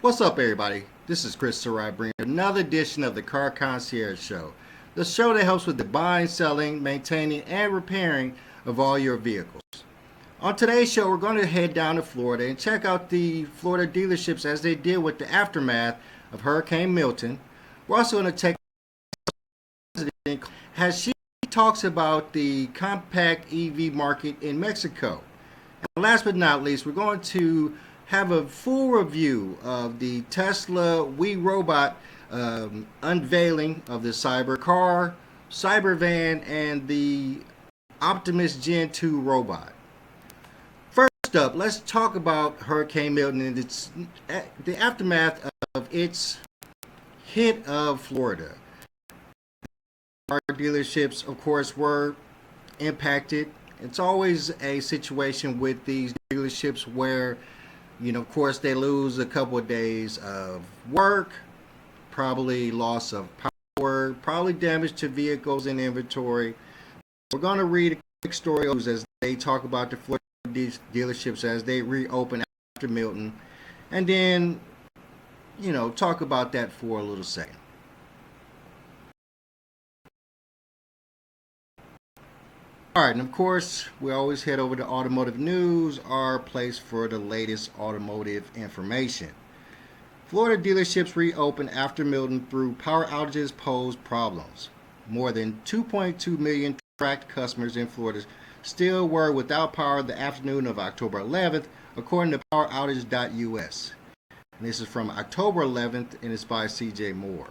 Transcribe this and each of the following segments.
What's up, everybody? This is Chris Sarai bringing another edition of the Car Concierge Show, the show that helps with the buying, selling, maintaining, and repairing of all your vehicles. On today's show, we're going to head down to Florida and check out the Florida dealerships as they deal with the aftermath of Hurricane Milton. We're also going to take as she talks about the compact EV market in Mexico. And last but not least, we're going to have a full review of the Tesla We Robot unveiling of the Cyber car, Cyber van, and the Optimus Gen 2 robot. First up, let's talk about Hurricane Milton and the aftermath of its hit of Florida. Our dealerships, of course, were impacted. It's always a situation with these dealerships where, of course, they lose a couple of days of work, probably loss of power, probably damage to vehicles and inventory. We're going to read a quick story as they talk about the Florida dealerships as they reopen after Milton, and then, talk about that for a little second. Alright, and of course, we always head over to Automotive News, our place for the latest automotive information. Florida dealerships reopen after Milton through power outages pose problems. More than 2.2 million tracked customers in Florida still were without power the afternoon of October 11th, according to poweroutage.us. And this is from October 11th, and it's by CJ Moore.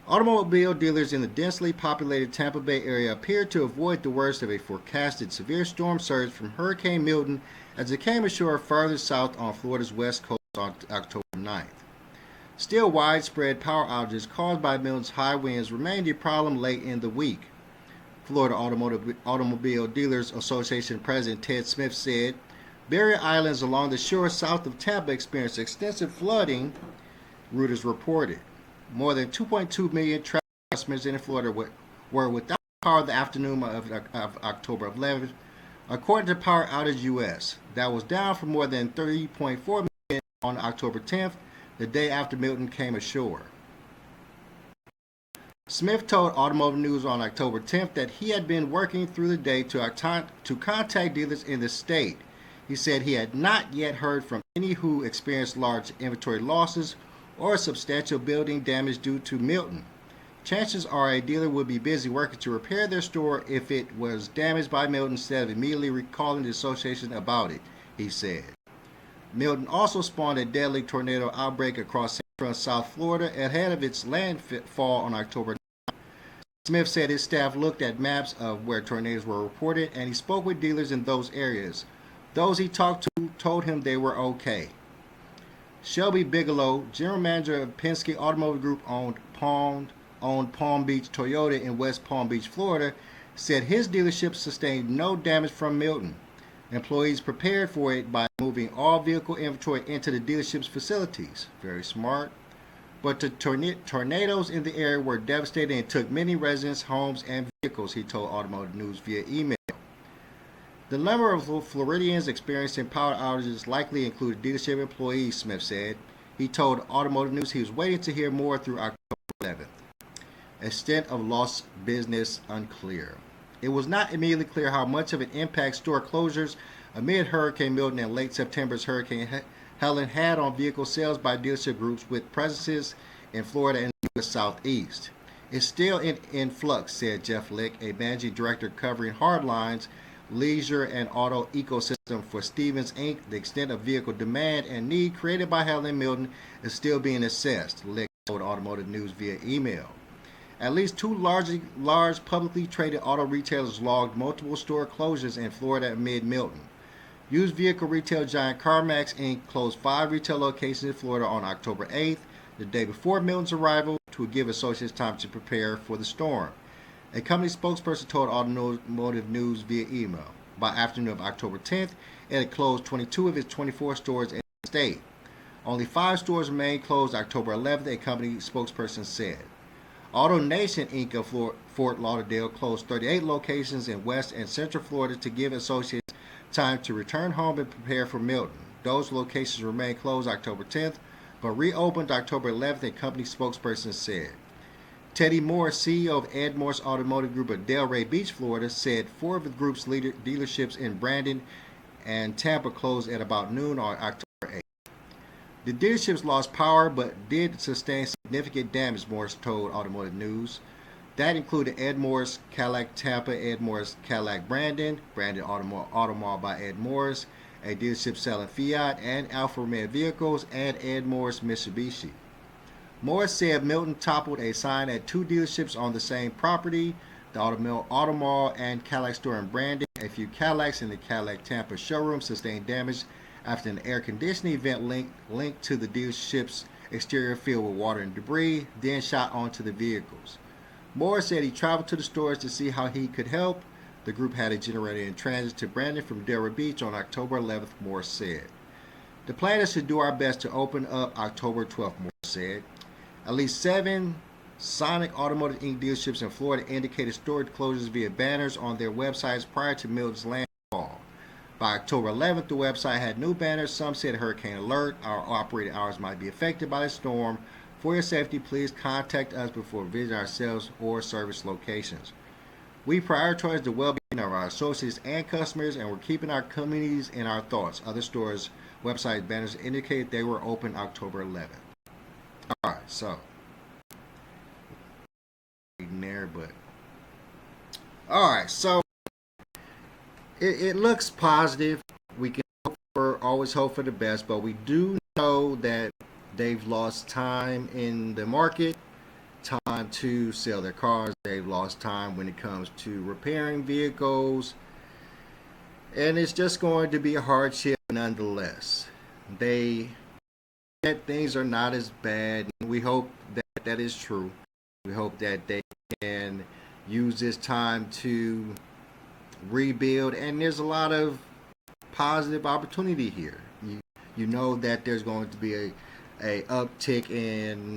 Automobile dealers in the densely populated Tampa Bay area appeared to avoid the worst of a forecasted severe storm surge from Hurricane Milton as it came ashore farther south on Florida's west coast on October 9th. Still, widespread power outages caused by Milton's high winds remained a problem late in the week. Florida Automobile Dealers Association President Ted Smith said, barrier islands along the shore south of Tampa experienced extensive flooding, Reuters reported. More than 2.2 million customers in Florida were without power the afternoon of October 11th, according to Power Outage US. That was down from more than 3.4 million on October 10th, the day after Milton came ashore. Smith told Automotive News on October 10th that he had been working through the day to contact dealers in the state. He said he had not yet heard from any who experienced large inventory losses or substantial building damage due to Milton. Chances are a dealer would be busy working to repair their store if it was damaged by Milton instead of immediately calling the association about it, he said. Milton also spawned a deadly tornado outbreak across central and south Florida ahead of its landfall on October 9th. Smith said his staff looked at maps of where tornadoes were reported and he spoke with dealers in those areas. Those he talked to told him they were okay. Shelby Bigelow, general manager of Penske Automotive Group owned Palm Beach Toyota in West Palm Beach, Florida, said his dealership sustained no damage from Milton. Employees prepared for it by moving all vehicle inventory into the dealership's facilities. Very smart. But the tornadoes in the area were devastating and took many residents, homes, and vehicles, he told Automotive News via email. The number of Floridians experiencing power outages likely included dealership employees, Smith said. He told Automotive News he was waiting to hear more through October 11th. Extent of lost business unclear. It was not immediately clear how much of an impact store closures amid Hurricane Milton and late September's Hurricane Helen had on vehicle sales by dealership groups with presences in Florida and the U.S. Southeast. It's still in flux, said Jeff Lick, a managing director covering hardlines, leisure, and auto ecosystem for Stevens Inc. The extent of vehicle demand and need created by Helen Milton is still being assessed, Lick told Automotive News via email. At least two large publicly traded auto retailers logged multiple store closures in Florida amid Milton. Used vehicle retail giant CarMax Inc. closed 5 retail locations in Florida on October 8th, the day before Milton's arrival, to give associates time to prepare for the storm. A company spokesperson told Automotive News via email. By afternoon of October 10th, it had closed 22 of its 24 stores in the state. Only 5 stores remained closed October 11th, a company spokesperson said. AutoNation Inc. of Fort Lauderdale closed 38 locations in West and Central Florida to give associates time to return home and prepare for Milton. Those locations remain closed October 10th. but reopened October 11th, a company spokesperson said. Teddy Moore, CEO of Ed Morse Automotive Group of Delray Beach, Florida, said 4 of the group's dealerships in Brandon and Tampa closed at about noon on October 8th. The dealerships lost power but did sustain significant damage, Morse told Automotive News. That included Ed Morse Cadillac Tampa, Ed Morse Cadillac Brandon, Brandon Automall by Ed Morse, a dealership selling Fiat and Alfa Romeo vehicles, and Ed Morse Mitsubishi. Morse said Milton toppled a sign at 2 dealerships on the same property, the Automall and Cadillac store in Brandon. A few Cadillacs in the Cadillac Tampa showroom sustained damage after an air conditioning vent linked to the dealership's exterior filled with water and debris, then shot onto the vehicles. Morse said he traveled to the stores to see how he could help. The group had a generator in transit to Brandon from Delray Beach on October 11th, Morse said. The plan is to do our best to open up October 12th, Morse said. At least 7 Sonic Automotive Inc. dealerships in Florida indicated store closures via banners on their websites prior to Milton's landfall. By October 11th, the website had new banners. Some said hurricane alert. Our operating hours might be affected by the storm. For your safety, please contact us before visiting our sales or service locations. We prioritize the well-being of our associates and customers, and we're keeping our communities in our thoughts. Other stores' website banners indicate they were open October 11th. All right, so there, but all right, so it looks positive. We can always hope for the best, but we do know that they've lost time in the market, time to sell their cars. They've lost time when it comes to repairing vehicles, and it's just going to be a hardship nonetheless. That things are not as bad. We hope that that is true. We hope that they can use this time to rebuild, and there's a lot of positive opportunity here. You know that there's going to be a uptick in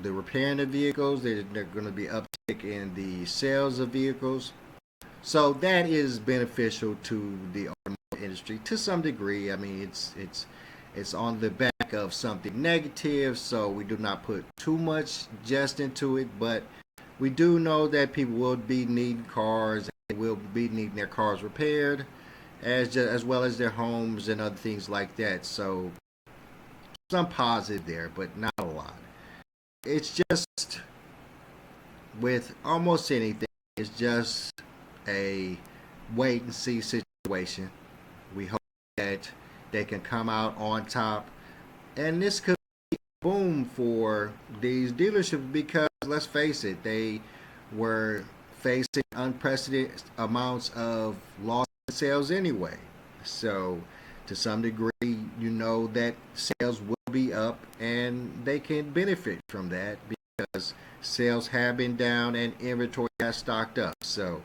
the repairing of vehicles. There's going to be uptick in the sales of vehicles. So that is beneficial to the automotive industry to some degree. I mean, it's on the back of something negative, so we do not put too much just into it, but we do know that people will be needing cars, and will be needing their cars repaired, as well as their homes and other things like that. So some positive there, but not a lot. It's just, with almost anything, it's just a wait and see situation. We hope that they can come out on top, and this could be a boom for these dealerships because, let's face it, they were facing unprecedented amounts of loss in sales anyway. So to some degree, you know that sales will be up, and they can benefit from that because sales have been down and inventory has stocked up. So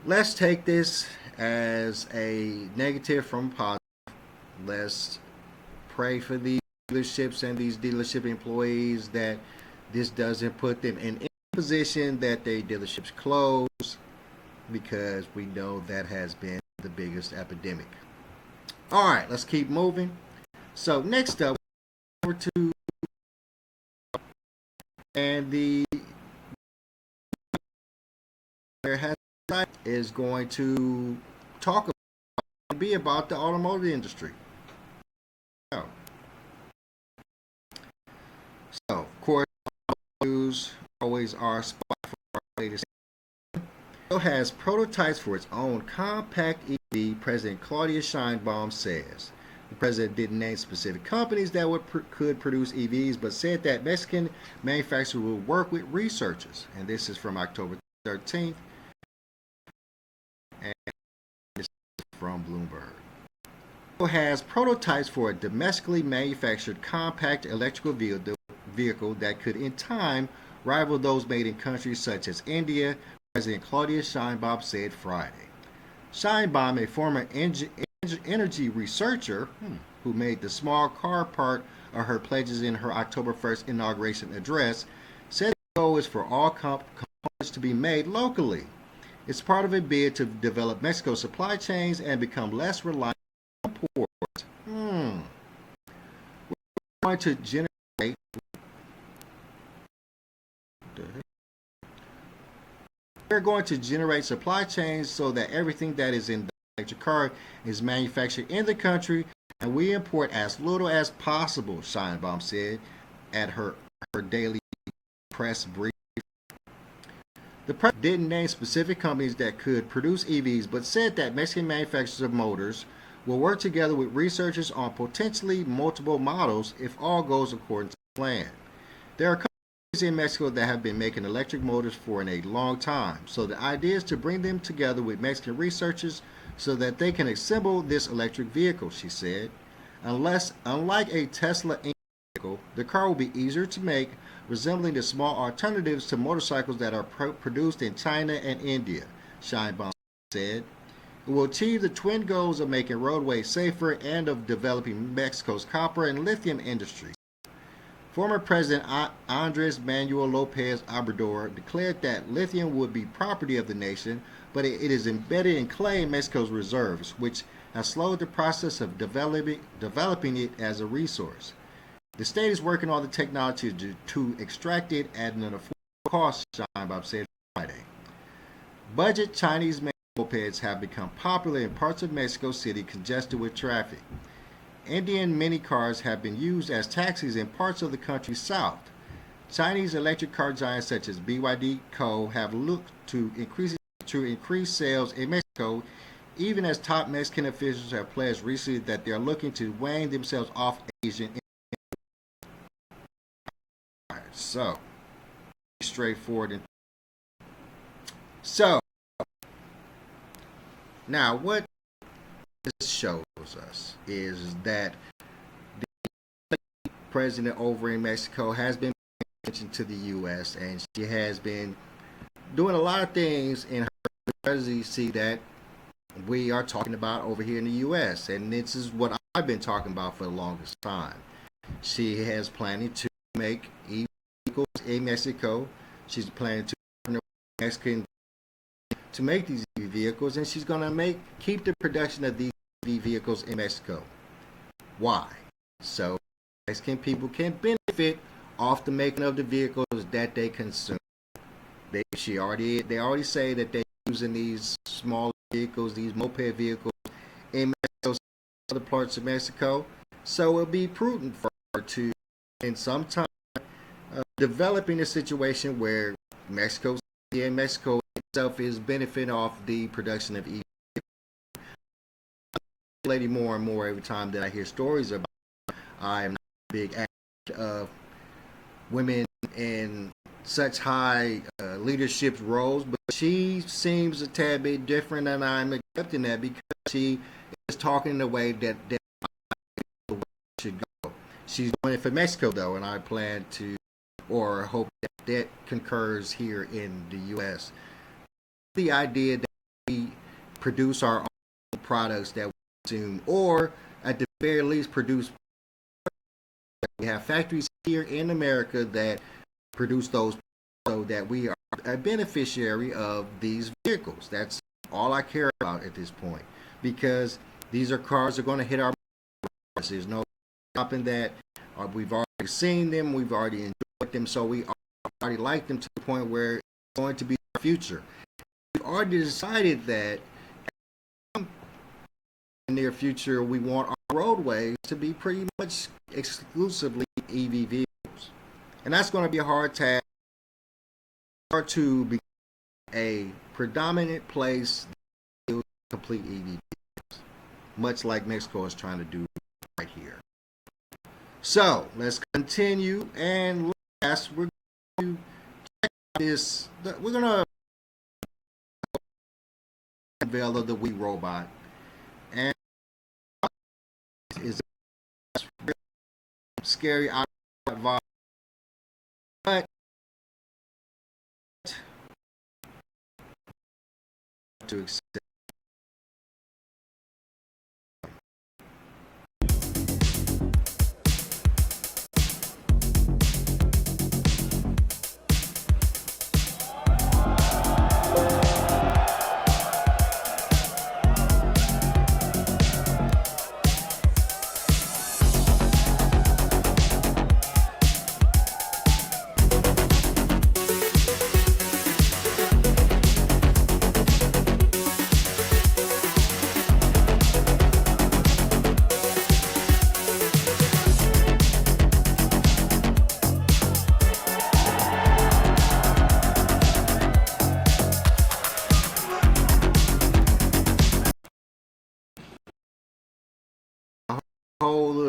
let's take this as a negative from positive. Let's pray for these dealerships and these dealership employees that this doesn't put them in any position that their dealerships close, because we know that has been the biggest epidemic. All right, let's keep moving. So next up, over to and the is going to talk about the automotive industry. So of course, news always our spot for our latest. Has prototypes for its own compact EV, President Claudia Sheinbaum says. The president didn't name specific companies that could produce EVs, but said that Mexican manufacturers will work with researchers. And this is from October 13th. And this is from Bloomberg. Has prototypes for a domestically manufactured compact electrical vehicle that could in time rival those made in countries such as India, President Claudia Sheinbaum said Friday. Sheinbaum, a former energy researcher who made the small car part of her pledges in her October 1st inauguration address, said the goal is for all components to be made locally. It's part of a bid to develop Mexico's supply chains and become less reliant on imports. going to generate we're going to generate supply chains so that everything that is in the electric car is manufactured in the country, and we import as little as possible, Scheinbaum said at her daily press brief. The president didn't name specific companies that could produce EVs, but said that Mexican manufacturers of motors will work together with researchers on potentially multiple models if all goes according to plan. There are companies in Mexico that have been making electric motors for a long time, so the idea is to bring them together with Mexican researchers so that they can assemble this electric vehicle, she said. Unlike a Tesla vehicle, the car will be easier to make, resembling the small alternatives to motorcycles that are produced in China and India, Scheinbaum said. It will achieve the twin goals of making roadways safer and of developing Mexico's copper and lithium industry. Former President Andres Manuel Lopez Obrador declared that lithium would be property of the nation, but it is embedded in clay in Mexico's reserves, which has slowed the process of developing it as a resource. The state is working on the technology to extract it at an affordable cost, Scheinbaum said Friday. Budget Chinese-made mopeds have become popular in parts of Mexico City congested with traffic. Indian mini cars have been used as taxis in parts of the country's south. Chinese electric car giants such as BYD Co. have looked to increase sales in Mexico, even as top Mexican officials have pledged recently that they are looking to wean themselves off Asian. So, straightforward. So, now what this shows us is that the president over in Mexico has been paying attention to the U.S. and she has been doing a lot of things in her presidency that we are talking about over here in the U.S. And this is what I've been talking about for the longest time. She has planning to make vehicles in Mexico. She's planning to partner with Mexican to make these EV vehicles, and she's going to keep the production of these EV vehicles in Mexico. Why? So Mexican people can benefit off the making of the vehicles that they consume. They already say that they're using these small vehicles, these moped vehicles in Mexico, other parts of Mexico. So it'll be prudent for her to, in some time, developing a situation where Mexico City and Mexico itself is benefiting off the production of EV. Lady more and more every time that I hear stories about. I am not a big advocate of women in such high leadership roles, but she seems a tad bit different, and I'm accepting that because she is talking in a way that should go. She's doing it for Mexico though, and I plan to, or hope that concurs here in the U.S. The idea that we produce our own products that we consume, or at the very least produce. We have factories here in America that produce those, so that we are a beneficiary of these vehicles. That's all I care about at this point, because these are cars that are going to hit our cars. There's no stopping that. We've already seen them, we've already enjoyed them, so we already like them to the point where it's going to be our future. We've already decided that in the near future we want our roadways to be pretty much exclusively EV vehicles, and that's going to be a hard task to be a predominant place to complete EV vehicles, much like Mexico is trying to do right here. So let's continue, and last we're going to check out this. We're going to unveil the We robot, and is scary, but to accept.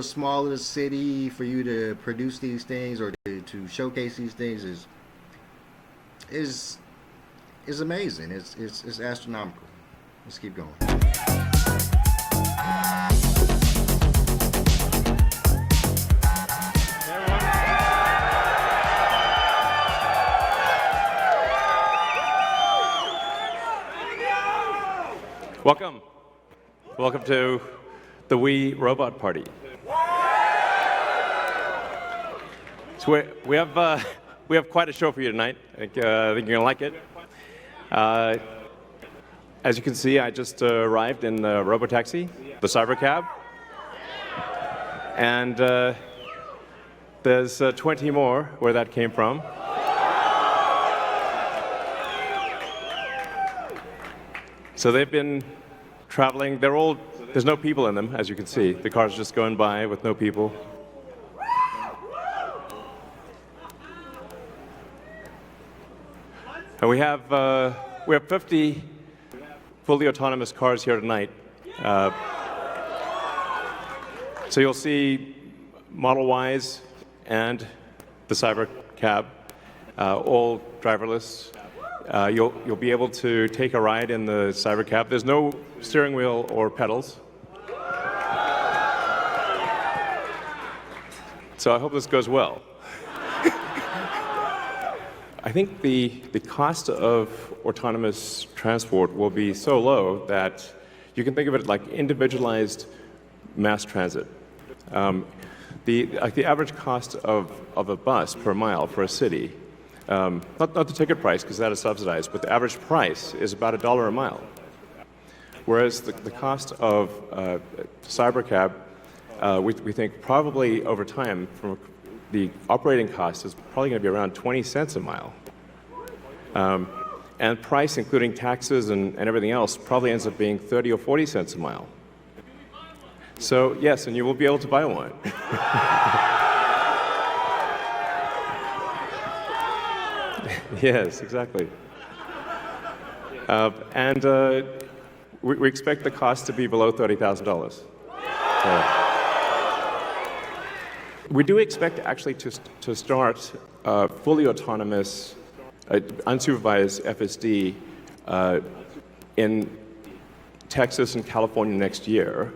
little small little city for you to produce these things or to showcase these things is is amazing. It's astronomical. Let's keep going. Welcome. Welcome to the Wii Robot Party. So we have quite a show for you tonight. I think you're gonna like it. As you can see, I just arrived in the robotaxi, the cybercab, and there's 20 more where that came from. So they've been traveling. There's no people in them, as you can see. The car's just going by with no people. And we have 50 fully autonomous cars here tonight. So you'll see Model Ys and the cybercab, all driverless. You'll be able to take a ride in the cybercab. There's no steering wheel or pedals. So I hope this goes well. I think the cost of autonomous transport will be so low that you can think of it like individualized mass transit. The average cost of a bus per mile for a city, not the ticket price because that is subsidized, but the average price is about $1 a mile. Whereas the cost of cybercab, we think probably over time, from the operating cost is probably going to be around 20 cents a mile. And price, including taxes and everything else, probably ends up being 30 or 40 cents a mile. So yes, and you will be able to buy one. Yes, exactly. We expect the cost to be below $30,000. We do expect actually to start fully autonomous, unsupervised FSD in Texas and California next year.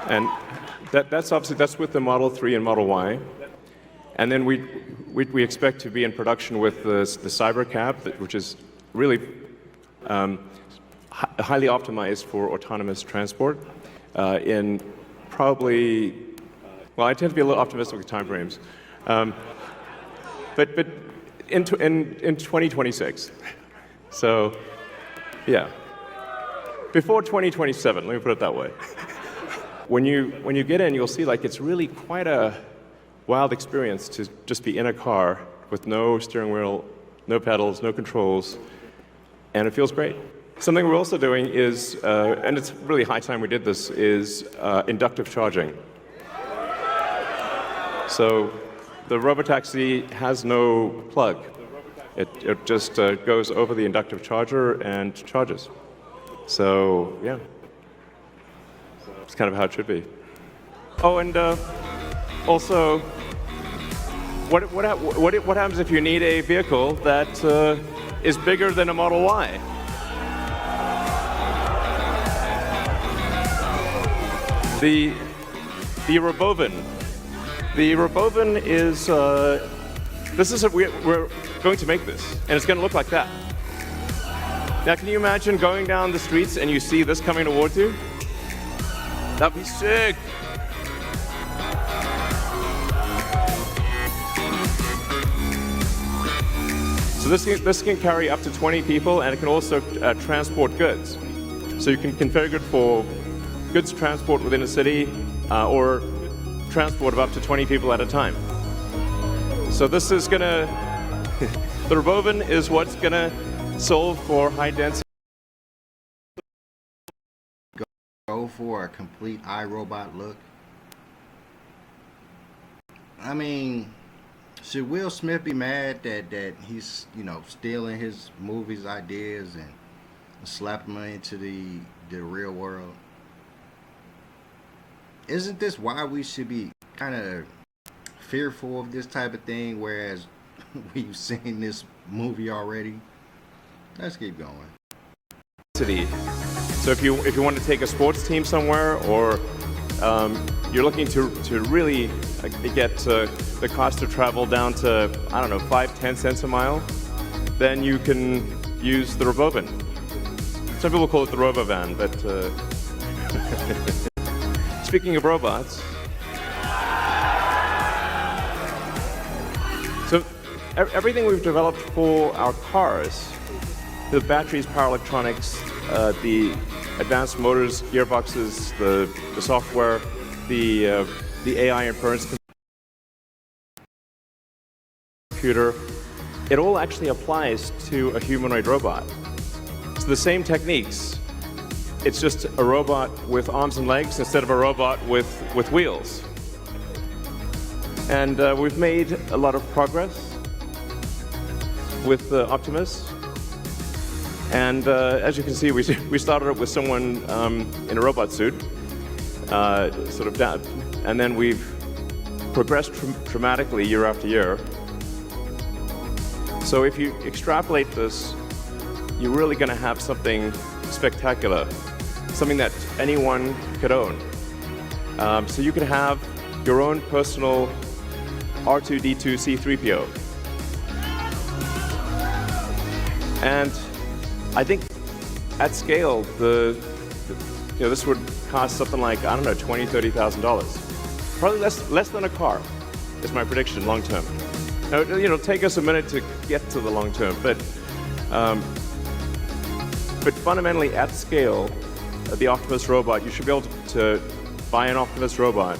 And that's with the Model 3 and Model Y. And then we expect to be in production with the cybercab, which is really highly optimized for autonomous transport in probably, well, I tend to be a little optimistic with time frames, but in 2026. So, yeah, before 2027. Let me put it that way. When you get in, you'll see like it's really quite a wild experience to just be in a car with no steering wheel, no pedals, no controls, and it feels great. Something we're also doing is, and it's really high time we did this, is inductive charging. So the robotaxi has no plug. It just goes over the inductive charger and charges. So yeah, it's kind of how it should be. Oh, and also, what happens if you need a vehicle that is bigger than a Model Y? The Rebound. The Rebound is we're going to make this, and it's going to look like that. Now, can you imagine going down the streets and you see this coming towards you? That'd be sick. So this can carry up to 20 people, and it can also transport goods. So you can configure it for goods transport within a city, or transport of up to 20 people at a time. So this is gonna, the Rebound is what's gonna solve for high density. Go for a complete iRobot look. I mean, should Will Smith be mad that he's, stealing his movies ideas and slapping them into the real world? isn't this why we should be kind of fearful of this type of thing? Whereas we've seen this movie already. Let's keep going. City. So if you want to take a sports team somewhere, or you're looking to really get the cost of travel down to, I don't know, 5-10 cents a mile, then you can use the Robovan. Some people call it the Robovan, but speaking of robots, so everything we've developed for our cars, the batteries, power electronics, the advanced motors, gearboxes, the software, the AI inference computer, it all actually applies to a humanoid robot. So the same techniques, it's just a robot with arms and legs instead of a robot with wheels. And we've made a lot of progress with Optimus. And as you can see, we started it with someone in a robot suit, sort of down, and then we've progressed dramatically year after year. So if you extrapolate this, you're really going to have something spectacular, something that anyone could own. So you could have your own personal R2-D2 C3PO. And I think at scale, this would cost something like, I don't know, $20,000-$30,000. Probably less than a car, is my prediction, long term. Now, it'll take us a minute to get to the long term, but fundamentally at scale, the Optimus robot, you should be able to buy an Optimus robot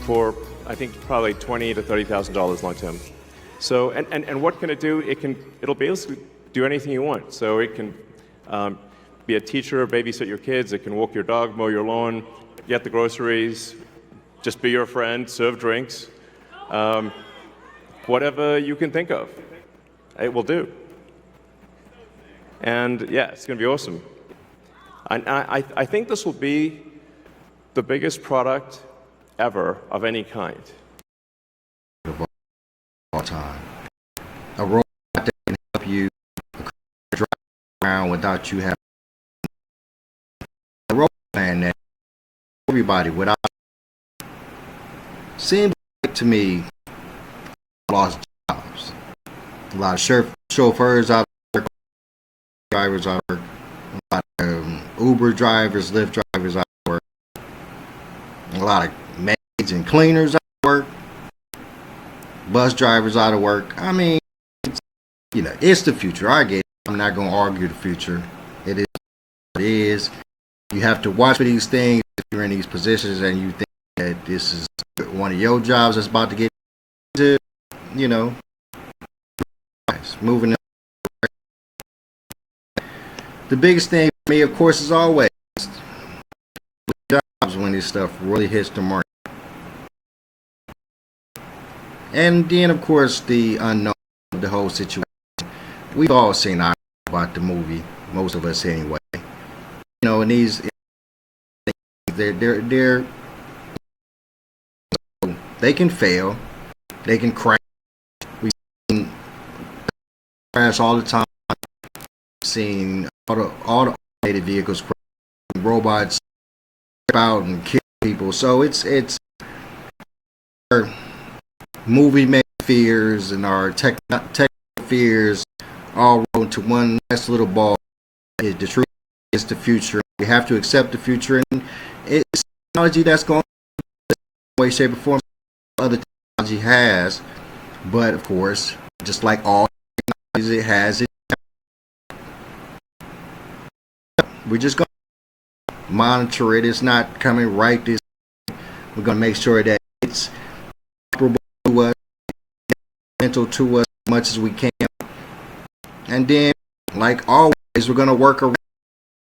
for, I think, probably $20,000 to $30,000 long term. So, and what can it do? It'll basically do anything you want. So it can be a teacher, babysit your kids, it can walk your dog, mow your lawn, get the groceries, just be your friend, serve drinks. Whatever you can think of, it will do. And yeah, it's going to be awesome. And I think this will be the biggest product ever of any kind. All time. A robot that can help you drive around without you having a robot man that everybody without seems like to me lost jobs. A lot of chauffeurs out there, drivers out there, a lot of Uber drivers, Lyft drivers out there, a lot of maids and cleaners out of work, bus drivers out of work. I mean, it's the future. I get it. I'm not going to argue the future. It is what it is. You have to watch for these things if you're in these positions and you think that this is one of your jobs that's about to get into, moving. The biggest thing for me, of course, is always jobs when this stuff really hits the market. And then, of course, the unknown of the whole situation. We've all seen about the movie, most of us anyway. And these, they can fail, they can crash. We've seen crash all the time. We've seen all the automated vehicles crash, robots trip out and kill people. So it's our movie making fears and our tech fears all roll into one nice little ball. The truth is the future. We have to accept the future, and it's technology that's going in way, shape, or form other technology has. But of course, just like all technologies, it has it. We're just going to monitor it. It's not coming right this. We're going to make sure that it's comparable to us, mental to us as much as we can. And then, like always, we're going to work around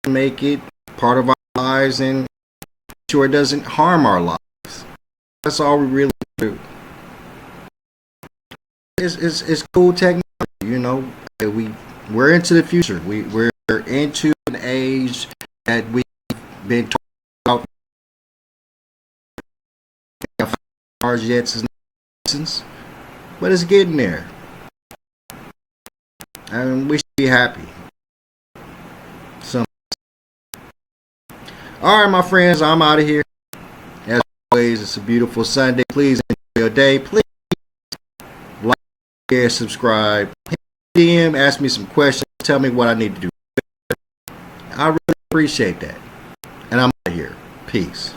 to make it part of our lives and make sure it doesn't harm our lives. That's all we really do. It's cool technology, We're into the future. We're into an age that we've been talking about cars yet. It's not license, but it's getting there. And we should be happy. All right, my friends, I'm out of here. As always, it's a beautiful Sunday. Please enjoy your day. Please like, share, subscribe. Hit DM, ask me some questions. Tell me what I need to do. I really appreciate that. And I'm out of here. Peace.